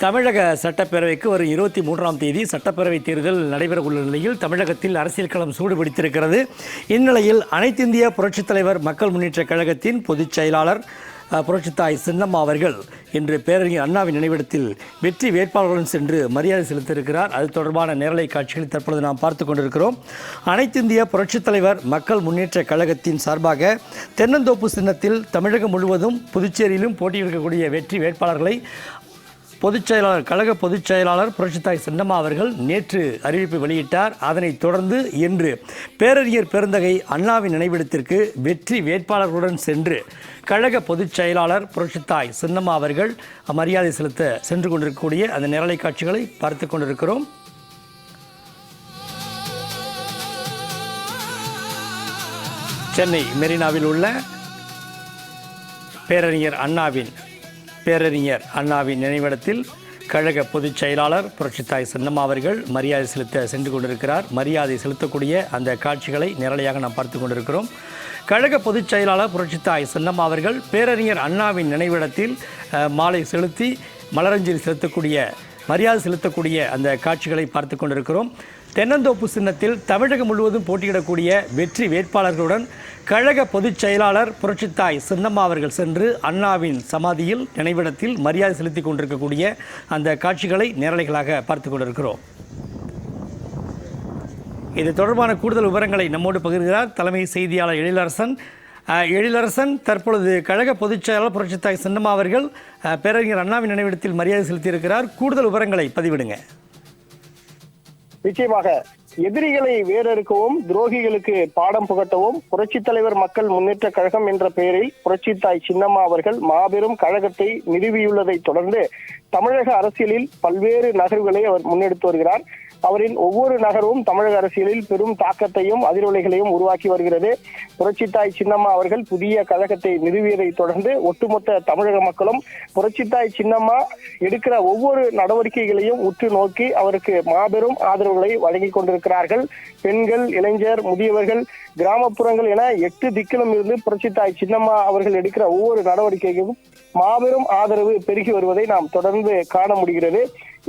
தமிழக சட்டப்பேரவைக்கு வரும் 23ஆம் தேதி சட்டப்பேரவை தேர்தல் நடைபெறவுள்ள நிலையில் தமிழகத்தில் அரசியல் களம் சூடுபிடித்திருக்கிறது. இந்நிலையில் அனைத்திந்திய புரட்சித் தலைவர் மக்கள் முன்னேற்றக் கழகத்தின் பொதுச் செயலாளர் புரட்சித்தாய் சின்னம்மா அவர்கள் இன்று பேரறிஞர் அண்ணாவின் நினைவிடத்தில் வெற்றி வேட்பாளர்களுடன் சென்று மரியாதை செலுத்தியிருக்கிறார். அது தொடர்பான நேரலை காட்சிகளை தற்பொழுது நாம் பார்த்து கொண்டிருக்கிறோம். அனைத்திந்திய புரட்சித் தலைவர் மக்கள் முன்னேற்றக் கழகத்தின் சார்பாக தென்னந்தோப்பு சின்னத்தில் தமிழகம் முழுவதும் புதுச்சேரியிலும் போட்டியிடக்கூடிய வெற்றி வேட்பாளர்களை கழக பொதுச் செயலாளர் புரட்சித்தாய் சின்னம்மா அவர்கள் நேற்று அறிவிப்பு வெளியிட்டார். அதனைத் தொடர்ந்து இன்று பேரறிஞர் பெருந்தகை அண்ணாவின் நினைவிடத்திற்கு வெற்றி வேட்பாளர்களுடன் சென்று கழக பொதுச் செயலாளர் புரட்சித்தாய் சின்னம்மா அவர்கள் மரியாதை செலுத்த சென்று கொண்டிருக்கக்கூடிய அந்த நேரலை காட்சிகளை பார்த்து கொண்டிருக்கிறோம். சென்னை மெரினாவில் உள்ள பேரறிஞர் அண்ணாவின் நினைவிடத்தில் கழக பொதுச் செயலாளர் புரட்சித்தாய் சின்னம்மா அவர்கள் மரியாதை செலுத்த சென்று கொண்டிருக்கிறார். மரியாதை செலுத்தக்கூடிய அந்த காட்சிகளை நேரலையாக நாம் பார்த்து கொண்டிருக்கிறோம். கழக பொதுச் செயலாளர் புரட்சித்தாய் சின்னம்மா அவர்கள் பேரறிஞர் அண்ணாவின் நினைவிடத்தில் மாலை செலுத்தி மலரஞ்சலி மரியாதை செலுத்தக்கூடிய அந்த காட்சிகளை பார்த்து கொண்டிருக்கிறோம். தென்னந்தோப்பு சின்னத்தில் தமிழகம் முழுவதும் போட்டியிடக்கூடிய வெற்றி வேட்பாளர்களுடன் கழக பொதுச் செயலாளர் புரட்சித்தாய் சின்னம்மா அவர்கள் சென்று அண்ணாவின் சமாதியில் நினைவிடத்தில் மரியாதை செலுத்தி கொண்டிருக்கக்கூடிய அந்த காட்சிகளை நேரலைகளாக பார்த்து கொண்டிருக்கிறோம். இது தொடர்பான கூடுதல் விவரங்களை நம்மோடு பகிர்கிறார் தலைமை செய்தியாளர் எழிலரசன். தற்பொழுது கழக பொதுச் செயலாளர் புரட்சித்தாய் சின்னம்மா அவர்கள் பேரறிஞர் அண்ணாவின் நினைவிடத்தில் மரியாதை செலுத்தியிருக்கிறார். கூடுதல் விவரங்களை பதிவிடுங்க. நிச்சயமாக எதிரிகளை வேறறுக்கவும் துரோகிகளுக்கு பாடம் புகட்டவும் புரட்சித் தலைவர் மக்கள் முன்னேற்ற கழகம் என்ற பெயரில் புரட்சித்தாய் சின்னம்மா அவர்கள் மாபெரும் கழகத்தை நிறுவியுள்ளதை தொடர்ந்து தமிழக அரசியலில் பல்வேறு நகர்வுகளை அவர் முன்னெடுத்து வருகிறார். அவரின் ஒவ்வொரு நகர்வும் தமிழக அரசியலில் பெரும் தாக்கத்தையும் அதிர்வலைகளையும் உருவாக்கி வருகிறது. புரட்சித்தாய் சின்னம்மா அவர்கள் புதிய கழகத்தை நிறுவியதை தொடர்ந்து ஒட்டுமொத்த தமிழக மக்களும் புரட்சித்தாய் சின்னம்மா எடுக்கிற ஒவ்வொரு நடவடிக்கைகளையும் உற்று நோக்கி அவருக்கு மாபெரும் ஆதரவுகளை வழங்கி கொண்டிருக்கிறார்கள். பெண்கள், இளைஞர், முதியவர்கள், கிராமப்புறங்கள் என 8 திக்கிலும் இருந்து புரட்சித்தாய் சின்னம்மா அவர்கள் எடுக்கிற ஒவ்வொரு நடவடிக்கைக்கும் மாபெரும் ஆதரவு பெருகி வருவதை நாம் தொடர்ந்து காண முடிகிறது.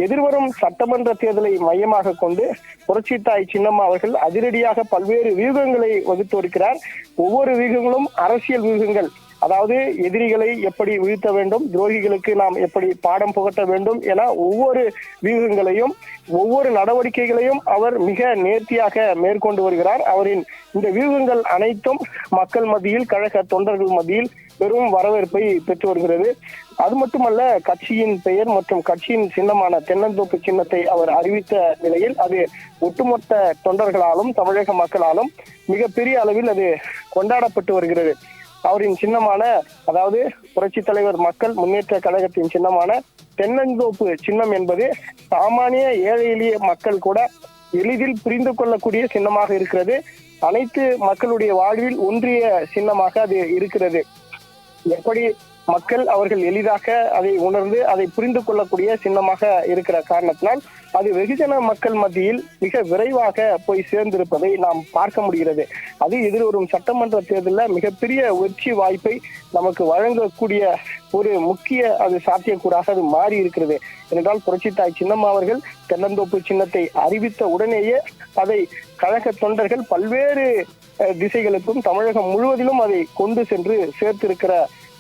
எதிர்வரும் சட்டமன்ற தேர்தலை மையமாக கொண்டு புரட்சித்தாய் சின்னம்மா அவர்கள் அதிரடியாக பல்வேறு வியூகங்களை வகுத்து வருகிறார். ஒவ்வொரு வியூகங்களும் அரசியல் வியூகங்கள், அதாவது எதிரிகளை எப்படி வீழ்த்த வேண்டும், துரோகிகளுக்கு நாம் எப்படி பாடம் புகட்ட வேண்டும் என ஒவ்வொரு வியூகங்களையும் ஒவ்வொரு நடவடிக்கைகளையும் அவர் மிக நேர்த்தியாக மேற்கொண்டு வருகிறார். அவரின் இந்த வியூகங்கள் அனைத்தும் மக்கள் மத்தியில், கழக தொண்டர்கள் மத்தியில் பெரும் வரவேற்பை பெற்று வருகிறது. அது மட்டுமல்ல, கட்சியின் பெயர் மற்றும் கட்சியின் சின்னமான தென்னந்தோப்பு சின்னத்தை அவர் அறிவித்த நிலையில் அது ஒட்டுமொத்த தொண்டர்களாலும் தமிழக மக்களாலும் மிகப்பெரிய அளவில் அது கொண்டாடப்பட்டு வருகிறது. அவரின் சின்னமான, அதாவது புரட்சி தலைவர் மக்கள் முன்னேற்ற கழகத்தின் சின்னமான தென்னந்தோப்பு சின்னம் என்பது சாமானிய ஏழை எளிய மக்கள் கூட எளிதில் புரிந்து கொள்ளக்கூடிய சின்னமாக இருக்கிறது. அனைத்து மக்களுடைய வாழ்வில் ஒன்றிய சின்னமாக அது இருக்கிறது. எப்படி மக்கள் அவர்கள் எளிதாக அதை உணர்ந்து அதை புரிந்து கொள்ளக்கூடிய சின்னமாக இருக்கிற காரணத்தினால் அது வெகுஜன மக்கள் மத்தியில் மிக விரைவாக போய் சேர்ந்திருப்பதை நாம் பார்க்க முடிகிறது. அது எதிர்வரும் சட்டமன்ற தேர்தலில் மிகப்பெரிய வெற்றி வாய்ப்பை நமக்கு வழங்கக்கூடிய ஒரு முக்கிய அது சாத்தியக்கூறாக அது மாறி இருக்கிறது. ஏனென்றால் புரட்சித்தாய் சின்னம்மா அவர்கள் தென்னந்தோப்பு சின்னத்தை அறிவித்த உடனேயே அதை கழக தொண்டர்கள் பல்வேறு திசைகளுக்கும் தமிழகம் முழுவதிலும் அதை கொண்டு சென்று சேர்த்திருக்கிற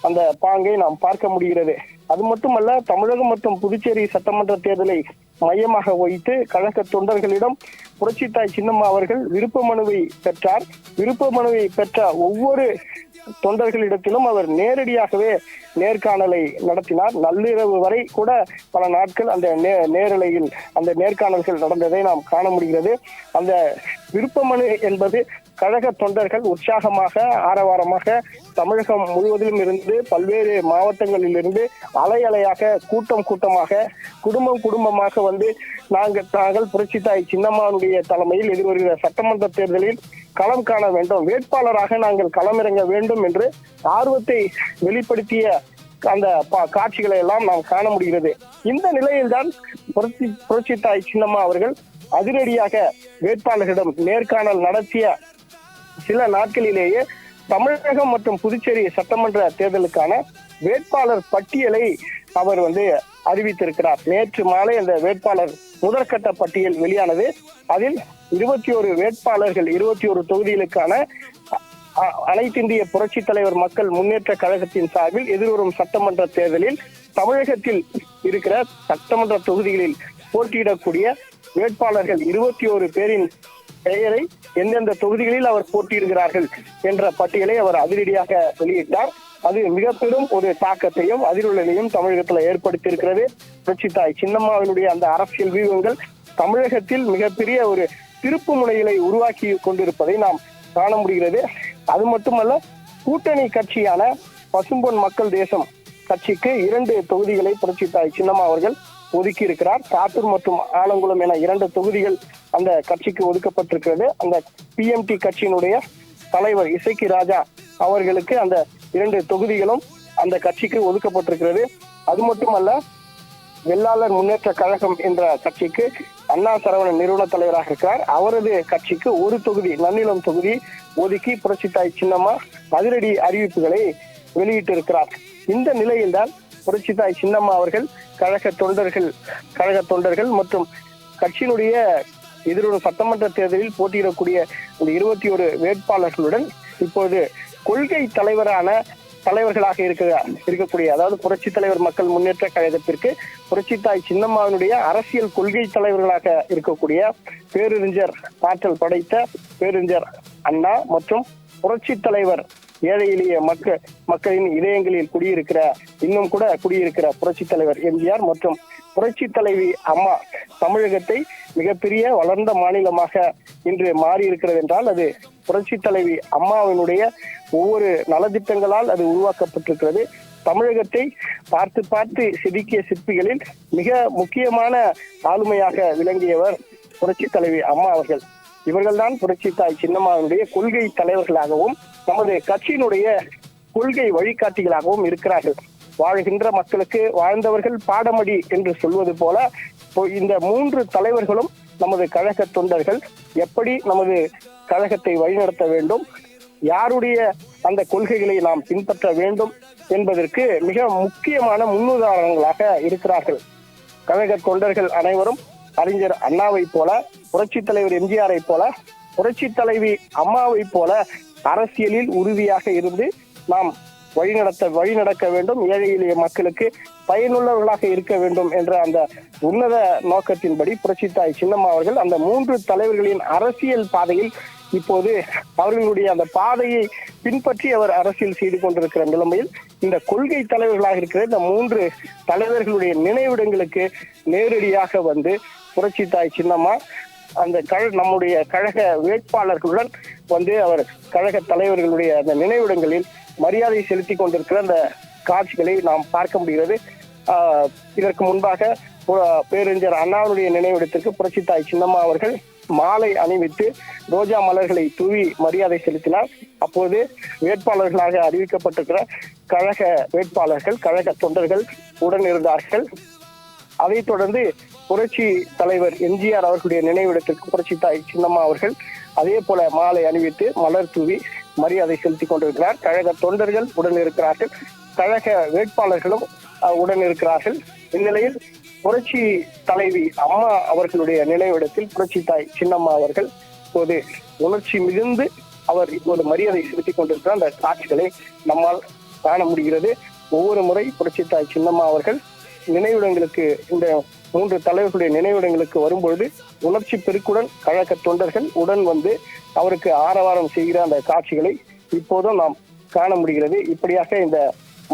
அந்த பாங்கை நாம் பார்க்க முடிகிறது. அது மட்டுமல்ல, தமிழகம் மற்றும் புதுச்சேரி சட்டமன்ற தேர்தலை மையமாக வைத்து கழக தொண்டர்களிடம் புரட்சித்தாய் சின்னம்மா அவர்கள் விருப்ப மனுவை பெற்றார். விருப்ப மனுவை பெற்ற ஒவ்வொரு தொண்டர்களிடத்திலும் அவர் நேரடியாகவே நேர்காணலை நடத்தினார். நள்ளிரவு வரை கூட பல நாட்கள் அந்த நேரலையில் அந்த நேர்காணல்கள் நடந்ததை நாம் காண முடிகிறது. அந்த விருப்ப மனு என்பது கழக தொண்டர்கள் உற்சாகமாக ஆரவாரமாக தமிழகம் முழுவதிலும் இருந்து பல்வேறு மாவட்டங்களில் இருந்து அலை அலையாக கூட்டமாக குடும்பமாக வந்து நாங்கள் புரட்சித்தாய் சின்னம்மாவுடைய தலைமையில் எதிர்வருகிற சட்டமன்ற தேர்தலில் களம் காண வேண்டும், வேட்பாளராக நாங்கள் களமிறங்க வேண்டும் என்று ஆர்வத்தை வெளிப்படுத்திய அந்த காட்சிகளை எல்லாம் நாம் காண முடிகிறது. இந்த நிலையில்தான் புரட்சித்தாய் சின்னம்மா அவர்கள் அதிரடியாக வேட்பாளர்களிடம் நேர்காணல் நடத்திய சில நாட்களிலேயே தமிழகம் மற்றும் புதுச்சேரி சட்டமன்ற தேர்தலுக்கான வேட்பாளர் பட்டியலை அவர் அறிவித்திருக்கிறார். நேற்று மாலை அந்த வேட்பாளர் முதற்கட்ட பட்டியல் வெளியானது. அதில் 21 வேட்பாளர்கள் 21 தொகுதிகளுக்கான அனைத்திந்திய புரட்சி தலைவர் மக்கள் முன்னேற்ற கழகத்தின் சார்பில் எதிர்வரும் சட்டமன்ற தேர்தலில் தமிழகத்தில் இருக்கிற சட்டமன்ற தொகுதிகளில் போட்டியிடக்கூடிய வேட்பாளர்கள் 21 பேரின் பெயரை எந்தெந்த தொகுதிகளில் அவர் போட்டியிடுகிறார்கள் என்ற பட்டியலை அவர் அதிரடியாக வெளியிட்டார். அது மிக பெரும் ஒரு தாக்கத்தையும் அதிர்வலையும் தமிழகத்தில் ஏற்படுத்தி இருக்கிறது. புரட்சி தாய் சின்னம்மாவினுடைய அந்த அரசியல் வியூகங்கள் தமிழகத்தில் மிகப்பெரிய ஒரு திருப்பு முனைகளை உருவாக்கி கொண்டிருப்பதை நாம் காண முடிகிறது. அது மட்டுமல்ல, கூட்டணி கட்சியான பசும்பொன் மக்கள் தேசம் கட்சிக்கு 2 தொகுதிகளை புரட்சி தாய் சின்னம்மா அவர்கள் ஒதுக்கி இருக்கிறார். காட்டூர் மற்றும் ஆலங்குளம் என 2 தொகுதிகள் அந்த கட்சிக்கு ஒதுக்கப்பட்டிருக்கிறது. அந்த PMT கட்சியினுடைய தலைவர் இசைக்கு ராஜா அவர்களுக்கு அந்த 2 தொகுதிகளும் அந்த கட்சிக்கு ஒதுக்கப்பட்டிருக்கிறது. அது மட்டுமல்ல, வெள்ளாளர் முன்னேற்ற கழகம் என்ற கட்சிக்கு அண்ணா சரவணன் நிறுவன தலைவராக இருக்கிறார். அவரது கட்சிக்கு 1 தொகுதி, நன்னிலம் தொகுதி ஒதுக்கி புரட்சி தாய் சின்னம்மா அதிரடி அறிவிப்புகளை வெளியிட்டிருக்கிறார். இந்த நிலையில்தான் புரட்சி தாய் சின்னம்மா அவர்கள் கழக தொண்டர்கள் மற்றும் கட்சியினுடைய எதிர்வரும் சட்டமன்ற தேர்தலில் போட்டியிடக்கூடிய இந்த 21 வேட்பாளர்களுடன் இப்போது கொள்கை தலைவர்களாக இருக்கக்கூடிய, அதாவது புரட்சி தலைவர் மக்கள் முன்னேற்ற கழகத்திற்கு புரட்சி தாய் சின்னம்மாவினுடைய அரசியல் கொள்கை தலைவர்களாக இருக்கக்கூடிய பேரறிஞர் ஆற்றல் படைத்த பேரறிஞர் அண்ணா மற்றும் புரட்சி தலைவர் ஏழை எளிய மக்களின் இதயங்களில் இன்னும் கூட குடியிருக்கிற புரட்சி தலைவர் எம்ஜிஆர் மற்றும் புரட்சி தலைவி அம்மா தமிழகத்தை மிகப்பெரிய வளர்ந்த மாநிலமாக இன்று மாறி இருக்கிறது என்றால் அது புரட்சி தலைவி அம்மாவினுடைய ஒவ்வொரு நலத்திட்டங்களால் அது உருவாக்கப்பட்டிருக்கிறது. தமிழகத்தை பார்த்து செதுக்கிய சிற்பிகளில் மிக முக்கியமான ஆளுமையாக விளங்கியவர் புரட்சி தலைவி அம்மா அவர்கள். இவர்கள்தான் புரட்சி தாய் சின்னம்மாவினுடைய கொள்கை தலைவர்களாகவும் நமது கட்சியினுடைய கொள்கை வழிகாட்டிகளாகவும் இருக்கிறார்கள். வாழ்கின்ற மக்களுக்கு வாழ்ந்தவர்கள் பாடமடி என்று சொல்வது போல இந்த 3 தலைவர்களும் நமது கழக தொண்டர்கள் எப்படி நமது கழகத்தை வழிநடத்த வேண்டும், யாருடைய அந்த கொள்கைகளை நாம் பின்பற்ற வேண்டும் என்பதற்கு மிக முக்கியமான முன்னுதாரணங்களாக இருக்கிறார்கள். கழக தொண்டர்கள் அனைவரும் அறிஞர் அண்ணாவை போல, புரட்சி தலைவர் எம்ஜிஆரை போல, புரட்சி தலைவி அம்மாவை போல அரசியலில் உறுதியாக இருந்து நாம் வழிநடக்க வேண்டும், ஏழை எளிய மக்களுக்கு பயனுள்ளவர்களாக இருக்க வேண்டும் என்ற அந்த உன்னத நோக்கத்தின்படி புரட்சி தாய் சின்னம்மா அவர்கள் அந்த 3 தலைவர்களின் அரசியல் பாதையில் இப்போது அவர்களுடைய அந்த பாதையை பின்பற்றி அவர் அரசியல் செய்து கொண்டிருக்கிற நிலைமையில் இந்த கொள்கை தலைவர்களாக இருக்கிற இந்த 3 தலைவர்களுடைய நினைவிடங்களுக்கு நேரடியாக புரட்சி தாய் சின்னம்மா அந்த நம்முடைய கழக வேட்பாளர்களுடன் அவர் கழக தலைவர்களுடைய அந்த நினைவிடங்களில் மரியாதை செலுத்தி கொண்டிருக்கிற அந்த காட்சிகளை நாம் பார்க்க முடிகிறது. இதற்கு முன்பாக பேரறிஞர் அண்ணாவுடைய நினைவிடத்திற்கு புரட்சி தாய் சின்னம்மா அவர்கள் மாலை அணிவித்து ரோஜா மலர்களை தூவி மரியாதை செலுத்தினார். அப்போது வேட்பாளர்களாக அறிவிக்கப்பட்டிருக்கிற கழக வேட்பாளர்கள், கழக தொண்டர்கள் உடன் இருந்தார்கள். அதைத் தொடர்ந்து புரட்சி தலைவர் எம்ஜிஆர் அவர்களுடைய நினைவிடத்திற்கு புரட்சி தாய் சின்னம்மா அவர்கள் அதே போல மாலை அணிவித்து மலர் தூவி மரியாதை செலுத்தி கொண்டிருக்கிறார். கழக தொண்டர்கள் உடன் இருக்கிறார்கள், கழக வேட்பாளர்களும் உடன் இருக்கிறார்கள். இந்நிலையில் புரட்சி தலைவி அம்மா அவர்களுடைய நினைவிடத்தில் புரட்சி தாய் சின்னம்மா அவர்கள் இப்போது உணர்ச்சி மிகுந்து அவர் இப்போது மரியாதை செலுத்திக் கொண்டிருக்கிறார். அந்த காட்சிகளை நம்மால் காண முடிகிறது. ஒவ்வொரு முறை புரட்சி தாய் சின்னம்மா அவர்கள் நினைவிடங்களுக்கு, இந்த 3 தலைவர்களுடைய நினைவிடங்களுக்கு வரும்பொழுது உணர்ச்சி பெருக்குடன் கழக தொண்டர்கள் உடன் அவருக்கு ஆரவாரம் செய்கிற அந்த காட்சிகளை இப்போதும் நாம் காண முடிகிறது. இப்படியாக இந்த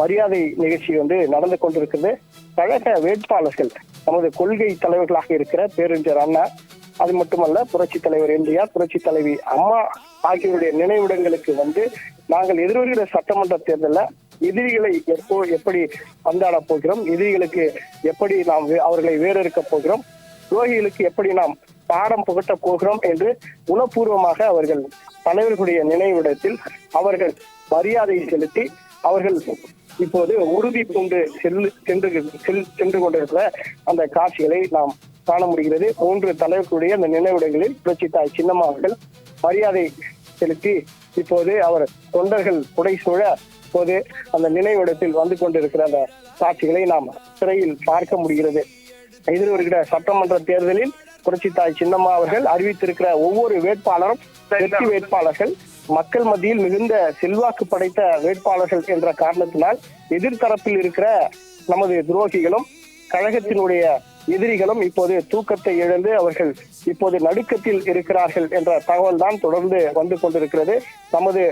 மரியாதை நிகழ்ச்சி நடந்து கொண்டிருக்கிறது. கழக வேட்பாளர்கள் நமது கொள்கை தலைவர்களாக இருக்கிற பேரறிஞர் அண்ணா, அது மட்டுமல்ல புரட்சி தலைவர் எம்ஜிஆர், புரட்சி தலைவி அம்மா ஆகியோருடைய நினைவிடங்களுக்கு நாங்கள் எதிர்வருகிற சட்டமன்ற தேர்தலில் எதிரிகளை எப்படி வந்தாட போகிறோம், எதிரிகளுக்கு எப்படி நாம் அவர்களை வேறறுக்க போகிறோம், துரோகிகளுக்கு எப்படி நாம் பாடம் புகட்ட போகிறோம் என்று உணப்பூர்வமாக அவர்கள் தலைவர்களுடைய நினைவிடத்தில் அவர்கள் மரியாதை செலுத்தி அவர்கள் இப்போது உறுதி கொண்டு சென்று கொண்டிருக்கிற அந்த காட்சிகளை நாம் காண முடிகிறது. 3 தலைவர்களுடைய அந்த நினைவிடங்களில் புரட்சி தாய் சின்னம்மா அவர்கள் மரியாதை செலுத்தி இப்போது அவர் தொண்டர்கள் புடைசூழ இப்போது அந்த நினைவிடத்தில் வந்து கொண்டிருக்கிற அந்த காட்சிகளை நாம் திரையில் பார்க்க முடிகிறது. எதிர்வருகிற சட்டமன்ற தேர்தலில் புரட்சித்தாய் சின்னம்மா அவர்கள் அறிவித்திருக்கிற ஒவ்வொரு வேட்பாளரும் வெற்றி வேட்பாளர்கள், மக்கள் மத்தியில் மிகுந்த செல்வாக்கு படைத்த வேட்பாளர்கள் என்ற காரணத்தினால் எதிர்த்தரப்பில் இருக்கிற நமது துரோகிகளும் கழகத்தினுடைய எதிரிகளும் இப்போது தூக்கத்தை இழந்து அவர்கள் இப்போது நடுக்கத்தில் இருக்கிறார்கள் என்ற தகவல் தான் தொடர்ந்து வந்து கொண்டிருக்கிறது. நமது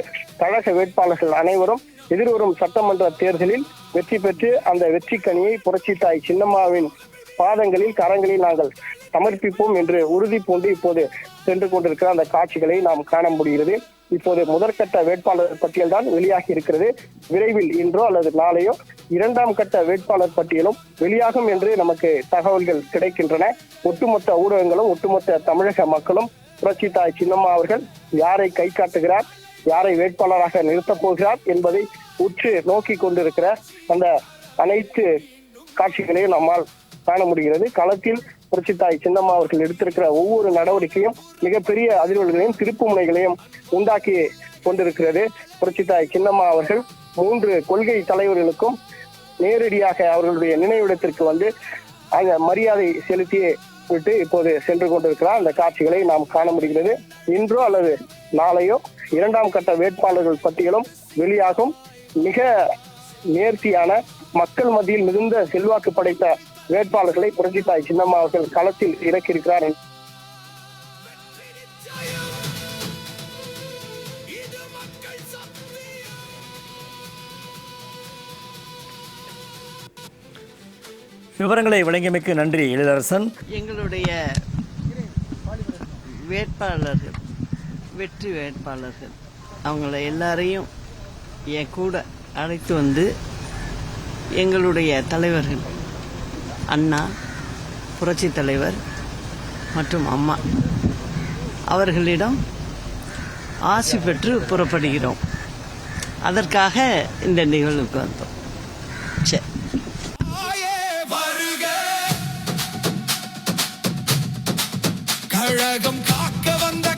கழக வேட்பாளர்கள் அனைவரும் எதிர்வரும் சட்டமன்ற தேர்தலில் வெற்றி பெற்று அந்த வெற்றி கனியை புரட்சித்தாய் சின்னம்மாவின் பாதங்களில் கரங்களில் நாங்கள் சமர்ப்பிப்போம் என்று உறுதி பூண்டு இப்போது சென்று கொண்டிருக்கிற அந்த காட்சிகளை நாம் காண முடிகிறது. இப்போது முதற்கட்ட வேட்பாளர் பட்டியல் தான் வெளியாகி இருக்கிறது. விரைவில் இன்றோ அல்லது நாளையோ 2ஆம் கட்ட வேட்பாளர் பட்டியலும் வெளியாகும் என்று நமக்கு தகவல்கள் கிடைக்கின்றன. ஒட்டுமொத்த ஊடகங்களும் ஒட்டுமொத்த தமிழக மக்களும் புரட்சித்தாய் சின்னம்மா அவர்கள் யாரை கை காட்டுகிறார், யாரை வேட்பாளராக நிறுத்தப் போகிறார் என்பதை உற்று நோக்கி கொண்டிருக்கிற அந்த அனைத்து காட்சிகளையும் நம்மால் காண முடிகிறது. களத்தில் புரட்சித்தாய் சின்னம்மா அவர்கள் எடுத்திருக்கிற ஒவ்வொரு நடவடிக்கையும் மிகப்பெரிய அதிர்வல்களையும் திருப்பு முனைகளையும் உண்டாக்கி கொண்டிருக்கிறது. புரட்சித்தாய் சின்னம்மா அவர்கள் 3 கொள்கை தலைவர்களுக்கும் நேரடியாக அவர்களுடைய நினைவிடத்திற்கு வந்து அங்க மரியாதை செலுத்தி விட்டு இப்போது சென்று கொண்டிருக்கிறார். அந்த காட்சிகளை நாம் காண முடிகிறது. இன்றோ அல்லது நாளையோ 2ஆம் கட்ட வேட்பாளர்கள் பட்டியலும் வெளியாகும். மிக நேர்த்தியான மக்கள் மத்தியில் மிகுந்த செல்வாக்கு படைத்த வேட்பாளர்களை புரட்சித்தாய் சின்னம்மா அவர்கள் களத்தில் இறக்கியிருக்கிறார். விவரங்களை வழங்கியமைக்கு நன்றி எழிலரசன். எங்களுடைய வேட்பாளர்கள், வெற்றி வேட்பாளர்கள், அவங்கள எல்லாரையும் என் கூட அழைத்து வந்து எங்களுடைய தலைவர்கள் அண்ணா, புரட்சி தலைவர் மற்றும் அம்மா அவர்களிடம் ஆசி பெற்று புறப்படுகிறோம். அதற்காக இந்த நிகழ்வுக்கு வந்தோம். சரி, கழகம் காக்க வந்த